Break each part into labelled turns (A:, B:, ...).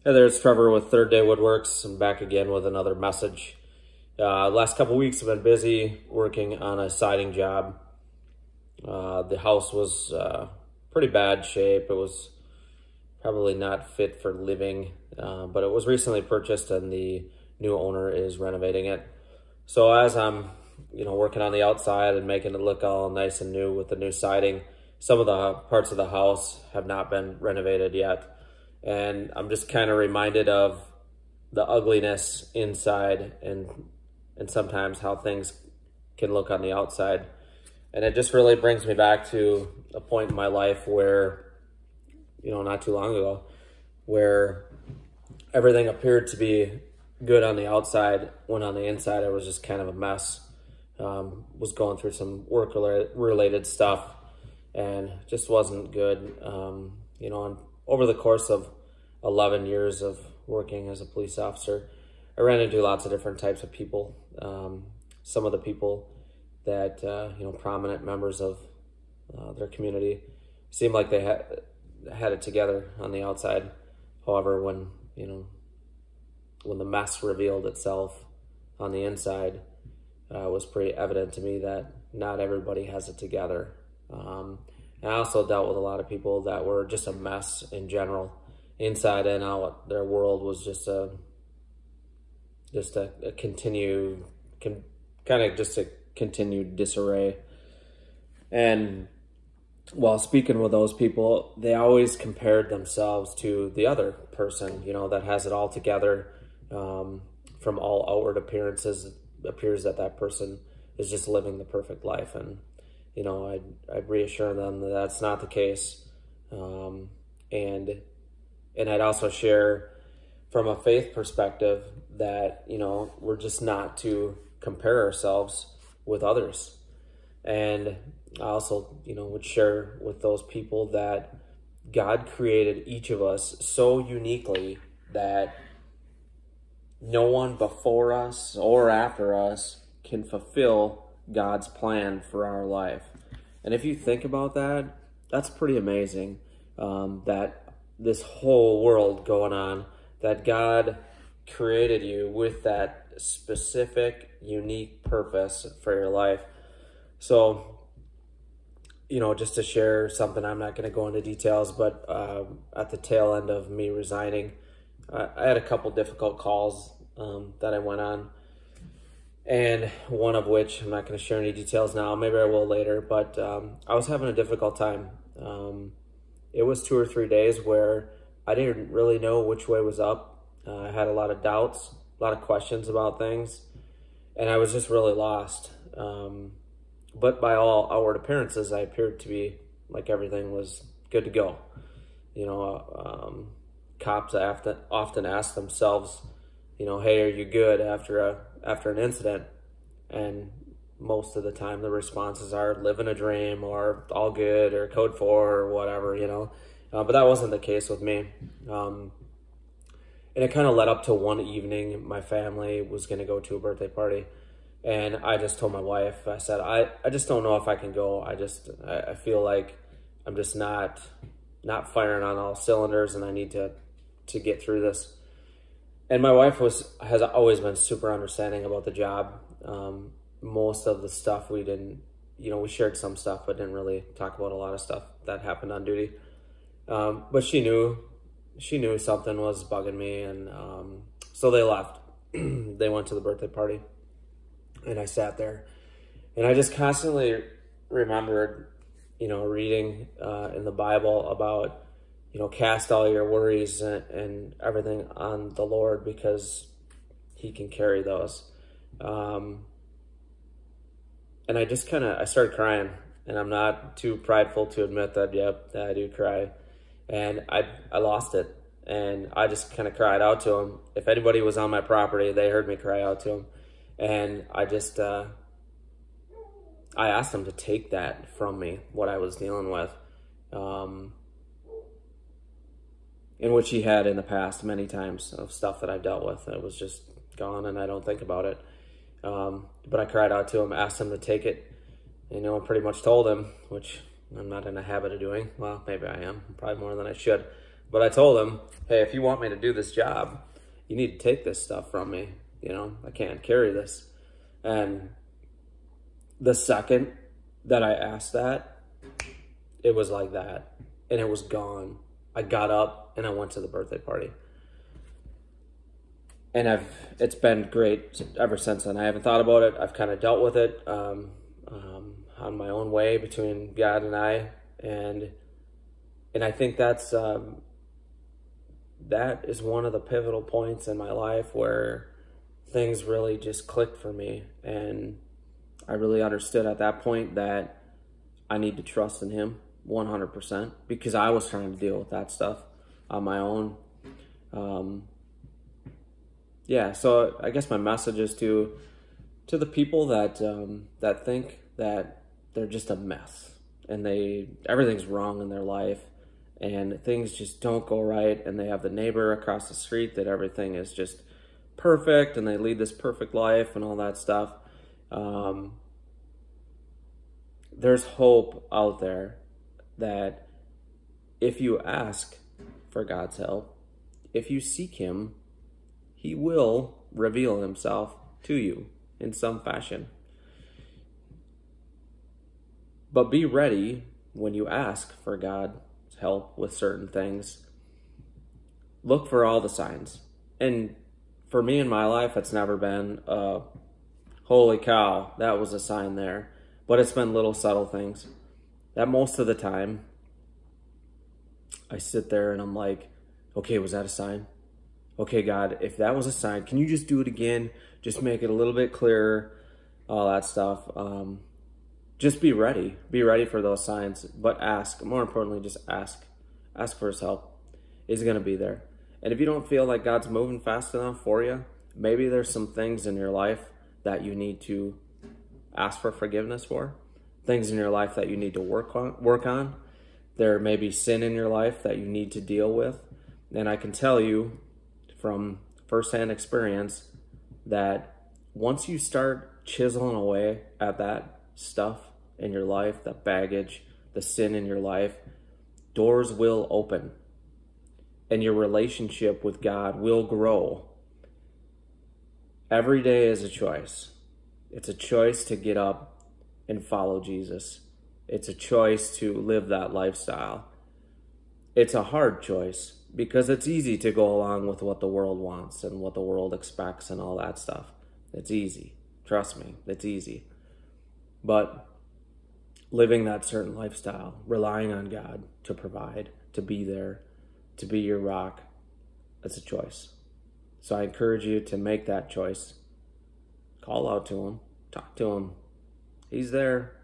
A: Hey there, it's Trevor with Third Day Woodworks. I'm back again with another message. Last couple weeks I've been busy working on a siding job. The house was pretty bad shape. It was probably not fit for living, but it was recently purchased and the new owner is renovating it. So as I'm working on the outside and making it look all nice and new with the new siding, some of the parts of the house have not been renovated yet. And I'm just kind of reminded of the ugliness inside and sometimes how things can look on the outside. And it just really brings me back to a point in my life where, not too long ago, where everything appeared to be good on the outside, when on the inside I was just kind of a mess. Was going through some work-related stuff and just wasn't good. And over the course of 11 years of working as a police officer, I ran into lots of different types of people. Some of the people that, prominent members of their community seemed like they had it together on the outside. However, when the mess revealed itself on the inside, it was pretty evident to me that not everybody has it together. And I also dealt with a lot of people that were just a mess in general, inside and out. Their world was just a continued disarray. And while speaking with those people, they always compared themselves to the other person, that has it all together. From all outward appearances, it appears that person is just living the perfect life. And I'd reassure them that that's not the case. And I'd also share from a faith perspective that, we're just not to compare ourselves with others. And I also, would share with those people that God created each of us so uniquely that no one before us or after us can fulfill God's plan for our life. And if you think about that, that's pretty amazing, that this whole world going on, that God created you with that specific, unique purpose for your life. So, just to share something, I'm not going to go into details, but at the tail end of me resigning, I had a couple difficult calls that I went on. And one of which, I'm not going to share any details now, maybe I will later, but I was having a difficult time. It was 2 or 3 days where I didn't really know which way was up. I had a lot of doubts, a lot of questions about things, and I was just really lost. But by all outward appearances, I appeared to be like everything was good to go. Cops often ask themselves, hey, are you good after an incident? And most of the time the responses are living a dream or all good or code 4 or whatever, but that wasn't the case with me. And it kind of led up to one evening. My family was going to go to a birthday party, and I just told my wife, I said, I just don't know if I can go. I feel like I'm just not firing on all cylinders, and I need to get through this. And my wife has always been super understanding about the job. Most of the stuff we didn't, we shared some stuff, but didn't really talk about a lot of stuff that happened on duty. But she knew something was bugging me, and so they left. They went to the birthday party, and I sat there, and I just constantly remembered, reading in the Bible about, cast all your worries and everything on the Lord because he can carry those. And I just I started crying, and I'm not too prideful to admit that, yep, I do cry. And I lost it, and I just kind of cried out to him. If anybody was on my property, they heard me cry out to him. And I just, I asked him to take that from me, what I was dealing with. In which he had in the past many times of stuff that I've dealt with. It was just gone, and I don't think about it. But I cried out to him, asked him to take it, pretty much told him, which I'm not in a habit of doing. Well, maybe I am, probably more than I should. But I told him, hey, if you want me to do this job, you need to take this stuff from me. You know, I can't carry this. And the second that I asked that, it was like that. And it was gone. I got up and I went to the birthday party. And it's been great ever since then. I haven't thought about it. I've kind of dealt with it on my own way between God and I. And I think that is one of the pivotal points in my life where things really just clicked for me. And I really understood at that point that I need to trust in him 100%, because I was trying to deal with that stuff on my own. Yeah, so I guess my message is to the people that that think that they're just a mess and everything's wrong in their life and things just don't go right, and they have the neighbor across the street that everything is just perfect and they lead this perfect life and all that stuff. There's hope out there that if you ask for God's help, if you seek him, he will reveal himself to you in some fashion. But be ready when you ask for God's help with certain things. Look for all the signs. And for me in my life, it's never been, holy cow, that was a sign there. But it's been little subtle things that most of the time I sit there and I'm like, okay, was that a sign? Okay, God, if that was a sign, can you just do it again? Just make it a little bit clearer, all that stuff. Just be ready. Be ready for those signs, but ask. More importantly, just ask. Ask for his help. He's going to be there. And if you don't feel like God's moving fast enough for you, maybe there's some things in your life that you need to ask for forgiveness for. Things in your life that you need to work on. There may be sin in your life that you need to deal with. And I can tell you from firsthand experience that once you start chiseling away at that stuff in your life, the baggage, the sin in your life, doors will open and your relationship with God will grow. Every day is a choice. It's a choice to get up and follow Jesus. It's a choice to live that lifestyle. It's a hard choice because it's easy to go along with what the world wants and what the world expects and all that stuff. It's easy. Trust me, it's easy. But living that certain lifestyle, relying on God to provide, to be there, to be your rock, it's a choice. So I encourage you to make that choice. Call out to him. Talk to him. He's there.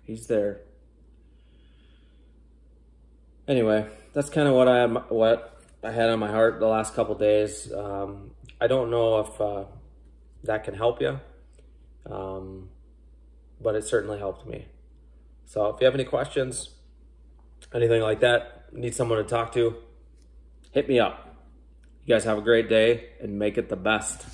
A: He's there. Anyway, that's kind of what I had on my heart the last couple days. I don't know if that can help you, but it certainly helped me. So if you have any questions, anything like that, need someone to talk to, hit me up. You guys have a great day and make it the best.